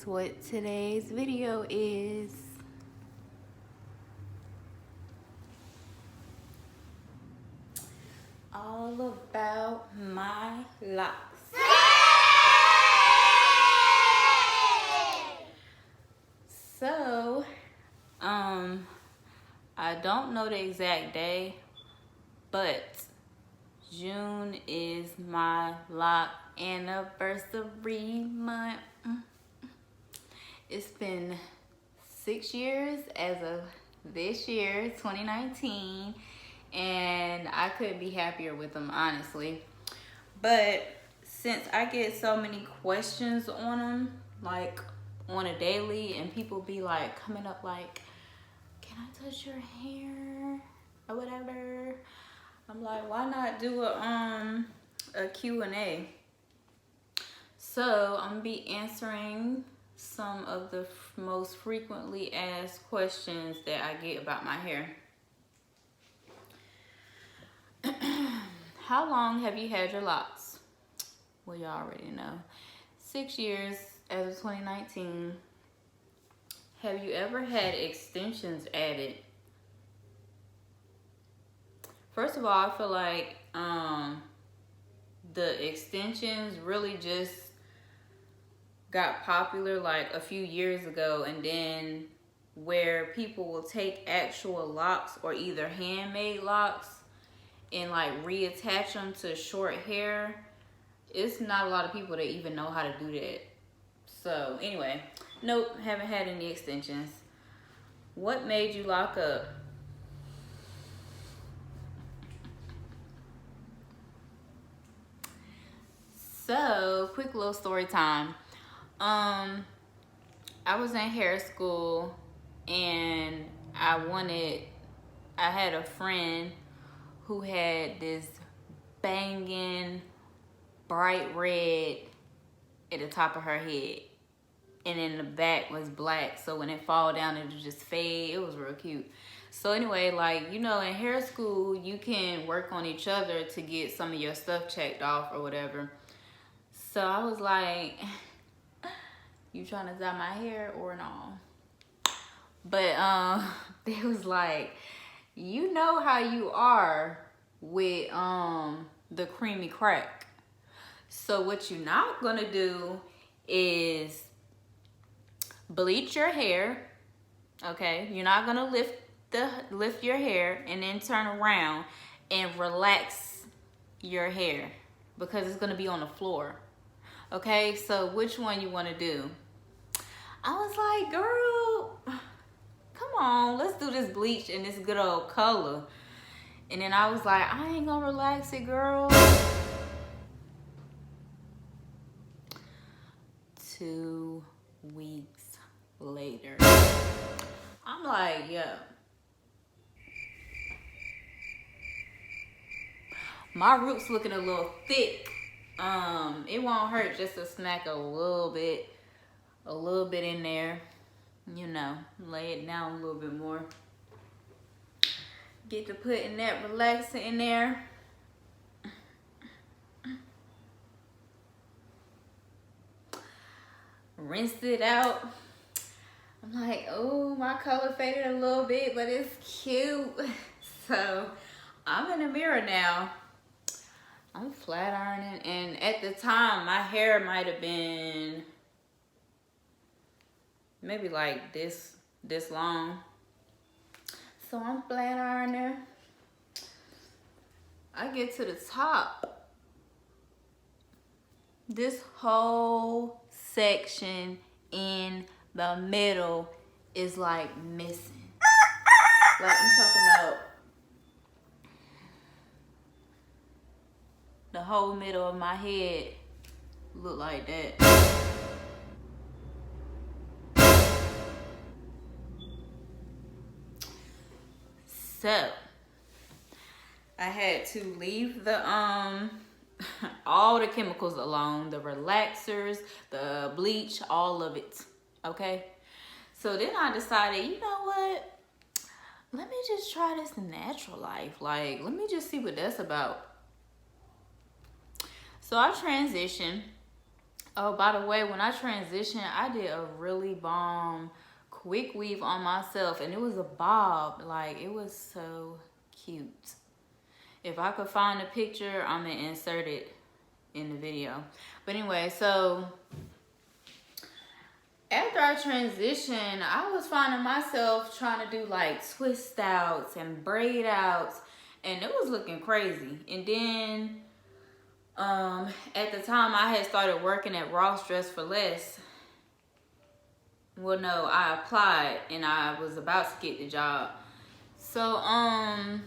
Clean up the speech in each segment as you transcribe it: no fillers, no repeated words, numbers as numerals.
That's what today's video is. All about my locks. So, I don't know the exact day, but June is my lock anniversary month. It's been 6 years as of this year, 2019, and I couldn't be happier with them, honestly. But since I get so many questions on them, like on a daily, and people be like coming up like, can I touch your hair or whatever, I'm like, why not do a Q&A? So I'm gonna be answering some of the most frequently asked questions that I get about my hair. How long have you had your locks? Well, you already know. 6 years as of 2019. Have you ever had extensions added? First of all, I feel like the extensions really just got popular like a few years ago, and then where people will take actual locks or either handmade locks and like reattach them to short hair. It's not a lot of people that even know how to do that. So anyway, nope, haven't had any extensions. What made you lock up? So, quick little story time. I was in hair school and I had a friend who had this banging bright red at the top of her head, and then the back was black, so when it fall down it would just fade. It was real cute. So anyway, like, you know, in hair school you can work on each other to get some of your stuff checked off or whatever. So I was like, you trying to dye my hair or no? But they was like, you know how you are with the creamy crack. So what you're not gonna do is bleach your hair, okay? You're not gonna lift your hair and then turn around and relax your hair because it's gonna be on the floor. Okay, so which one you wanna do? I was like, girl, come on, let's do this bleach and this good old color. And then I was like, I ain't gonna relax it, girl. 2 weeks later, I'm like, yeah, my roots looking a little thick. It won't hurt just to smack a little bit in there, you know, lay it down a little bit more. Get to putting that relaxer in there. Rinse it out. I'm like, oh, my color faded a little bit, but it's cute. So I'm in the mirror now. I'm flat ironing, and at the time my hair might have been maybe like this long. So I'm flat ironing. I get to the top. This whole section in the middle is like missing. Like, I'm talking about the whole middle of my head look like that. So I had to leave the all the chemicals alone, the relaxers, the bleach, all of it. Okay, so then I decided, you know what, let me just try this natural life. Like, let me just see what that's about. So I transitioned Oh, by the way, when I transitioned, I did a really bomb quick weave on myself, and it was a bob. Like, it was so cute. If I could find a picture, I'm gonna insert it in the video. But anyway, so after I transitioned, I was finding myself trying to do like twist outs and braid outs, and it was looking crazy. And then at the time I had started working at Ross Dress for Less. Well, no, I applied and I was about to get the job. So I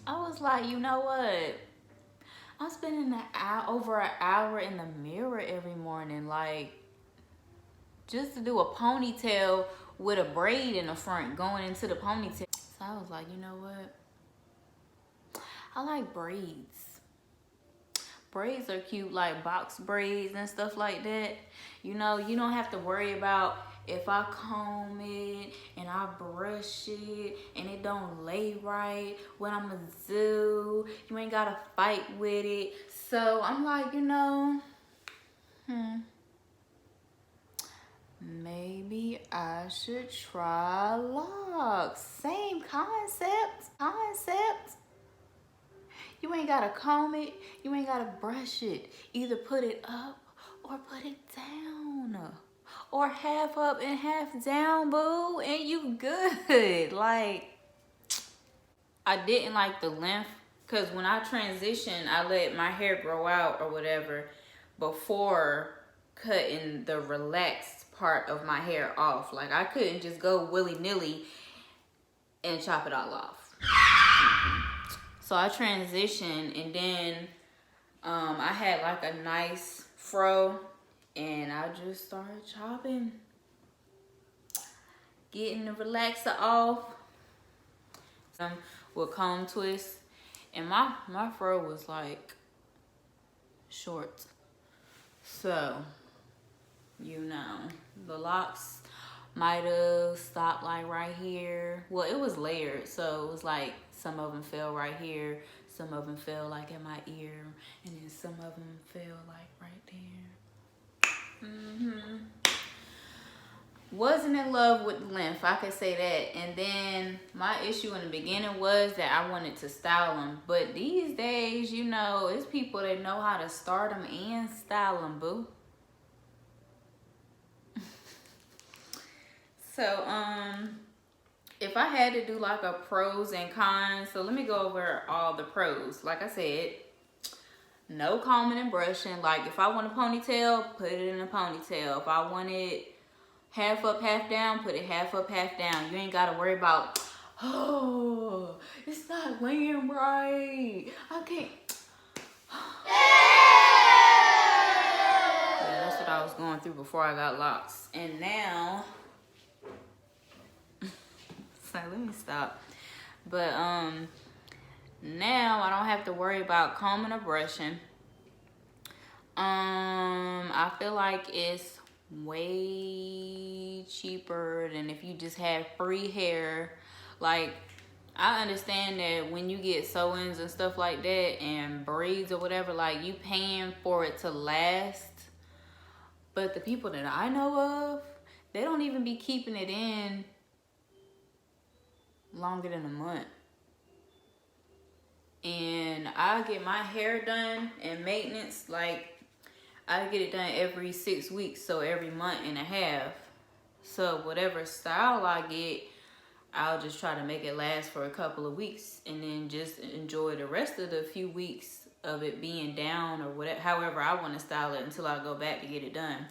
was like, you know what? I'm spending over an hour in the mirror every morning, like just to do a ponytail with a braid in the front going into the ponytail. So I was like, you know what? I like braids. Braids are cute, like box braids and stuff like that. You know, you don't have to worry about if I comb it and I brush it and it don't lay right, what I'm gonna do. You ain't gotta fight with it. So I'm like, you know, maybe I should try locks. Same concept. You ain't gotta comb it, you ain't gotta brush it. Either put it up or put it down. Or half up and half down, boo, and you good. Like, I didn't like the length, because when I transitioned, I let my hair grow out or whatever before cutting the relaxed part of my hair off. Like, I couldn't just go willy-nilly and chop it all off. So I transitioned, and then I had like a nice fro, and I just started chopping, getting the relaxer off. With comb twist, and my fro was like short, so you know, the locks might have stopped like right here. Well, it was layered, so it was like some of them fell right here, some of them fell like in my ear, and then some of them fell like right there. Wasn't in love with the length, I could say that. And then my issue in the beginning was that I wanted to style them, but these days, you know, it's people that know how to start them and style them, boo. So if I had to do like a pros and cons, so let me go over all the pros. Like I said, no combing and brushing. Like, if I want a ponytail, put it in a ponytail. If I want it half up, half down, put it half up, half down. You ain't gotta worry about, oh, it's not laying right, I can't. Yeah, that's what I was going through before I got locks. And now, so let me stop. But now I don't have to worry about combing or brushing. I feel like it's way cheaper than if you just had free hair. Like, I understand that when you get sew-ins and stuff like that and braids or whatever, like, you paying for it to last. But the people that I know of, they don't even be keeping it in longer than a month. And I get my hair done and maintenance, like, I get it done every 6 weeks, so every month and a half. So whatever style I get, I'll just try to make it last for a couple of weeks, and then just enjoy the rest of the few weeks of it being down or whatever, however I want to style it, until I go back to get it done.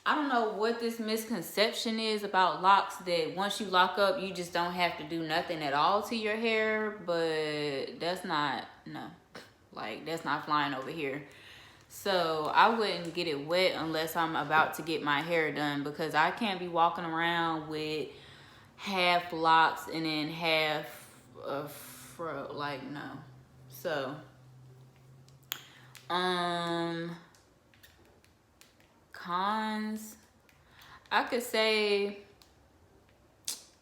I don't know what this misconception is about locks, that once you lock up, you just don't have to do nothing at all to your hair, but that's not, no, like, that's not flying over here. So I wouldn't get it wet unless I'm about to get my hair done, because I can't be walking around with half locks and then half a fro, like, no. So, cons, I could say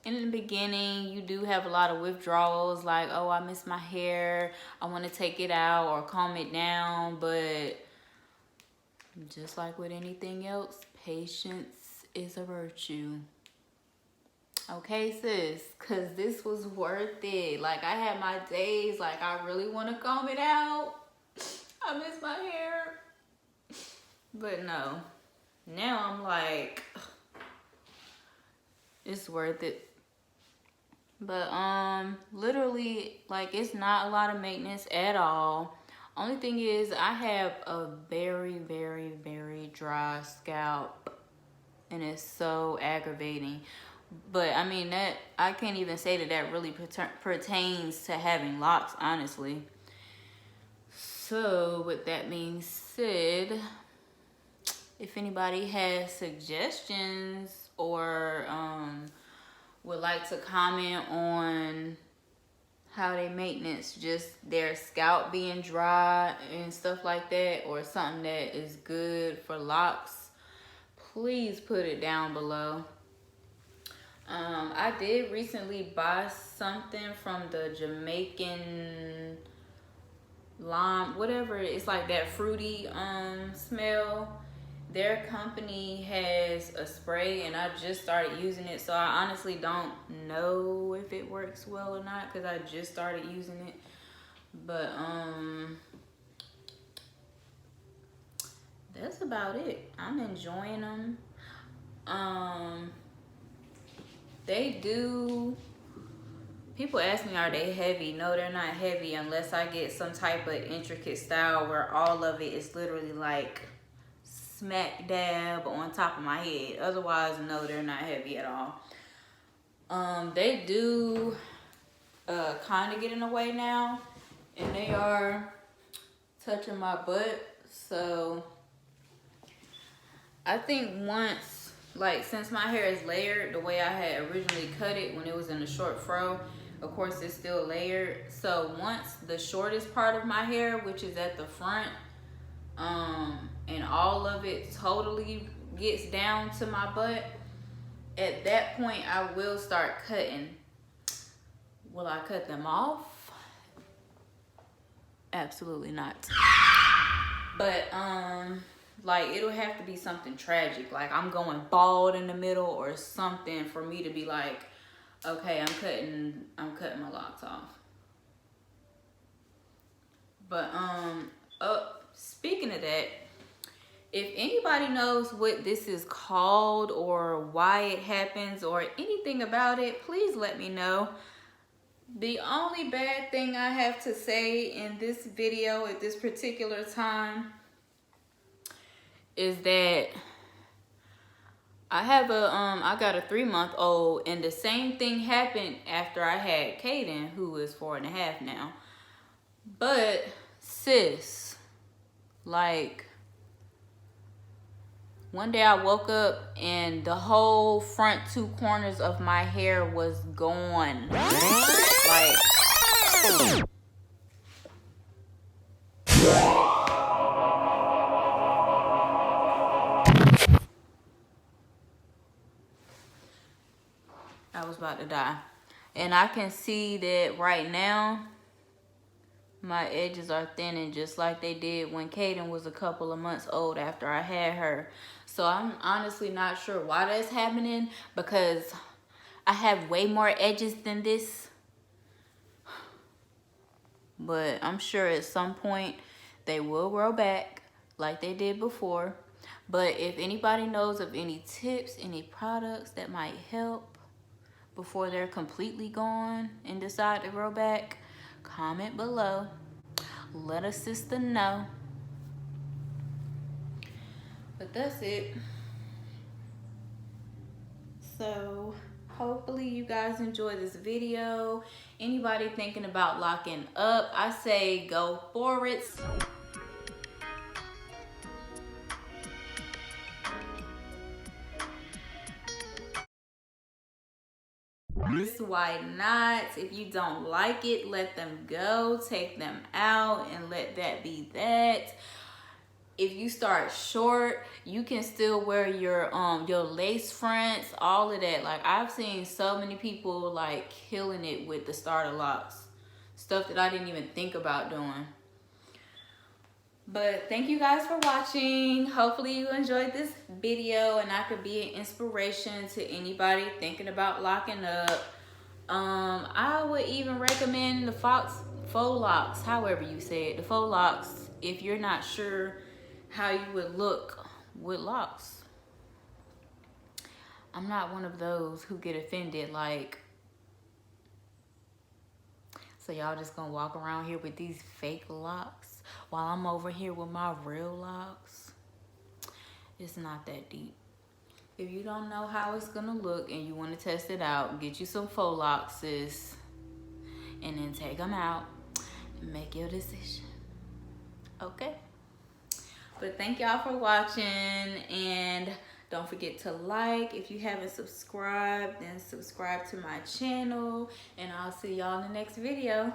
in the beginning, you do have a lot of withdrawals, like, oh, I miss my hair, I want to take it out or calm it down. But just like with anything else, patience is a virtue. Okay, sis, because this was worth it. Like, I had my days, like, I really want to comb it out. I miss my hair. But no, now I'm like, it's worth it. But literally, like, it's not a lot of maintenance at all. Only thing is, I have a very, very, very dry scalp, and it's so aggravating. But I mean, that I can't even say that that really pertains to having locks, honestly. So with that being said, if anybody has suggestions or would like to comment on how they maintenance just their scalp being dry and stuff like that, or something that is good for locks, please put it down below. I did recently buy something from the Jamaican lime, whatever, it's like that fruity smell. Their company has a spray, and I just started using it, so I honestly don't know if it works well or not, because I just started using it. But that's about it. I'm enjoying them. They do, people ask me, are they heavy? No, they're not heavy unless I get some type of intricate style where all of it is literally like smack dab on top of my head. Otherwise, no, they're not heavy at all. They do kind of get in the way now, and they are touching my butt. So I think once, like, since my hair is layered the way I had originally cut it when it was in a short fro, of course it's still layered. So once the shortest part of my hair, which is at the front, and all of it totally gets down to my butt, at that point I will start cutting. Will I cut them off? Absolutely not. But like, it'll have to be something tragic, like I'm going bald in the middle or something, for me to be like, okay, I'm cutting my locks off. But speaking of that, if anybody knows what this is called or why it happens or anything about it, please let me know. The only bad thing I have to say in this video at this particular time is that I got a 3-month-old, and the same thing happened after I had Kaden, who is 4.5 now. But sis, like, one day I woke up and the whole front 2 corners of my hair was gone. Like, I was about to die. And I can see that right now my edges are thinning just like they did when Kaden was a couple of months old after I had her. So I'm honestly not sure why that's happening, because I have way more edges than this. But I'm sure at some point they will grow back like they did before. But if anybody knows of any tips, any products that might help before they're completely gone and decide to grow back, comment below. Let a sister know. But that's it. So hopefully you guys enjoy this video. Anybody thinking about locking up, I say go for it. Why not? If you don't like it, let them go. Take them out and let that be that. if you start short, you can still wear your lace fronts, all of that. Like, I've seen so many people like killing it with the starter locks, stuff that I didn't even think about doing. But thank you guys for watching. Hopefully you enjoyed this video and I could be an inspiration to anybody thinking about locking up. I would even recommend the faux locks, however you say it, the faux locks, if you're not sure how you would look with locks. I'm not one of those who get offended, like, so y'all just gonna walk around here with these fake locks while I'm over here with my real locks? It's not that deep. If you don't know how it's gonna look and you want to test it out, get you some faux locks, sis, and then take them out and make your decision. Okay? But thank y'all for watching, and don't forget to like. If you haven't subscribed, then subscribe to my channel, and I'll see y'all in the next video.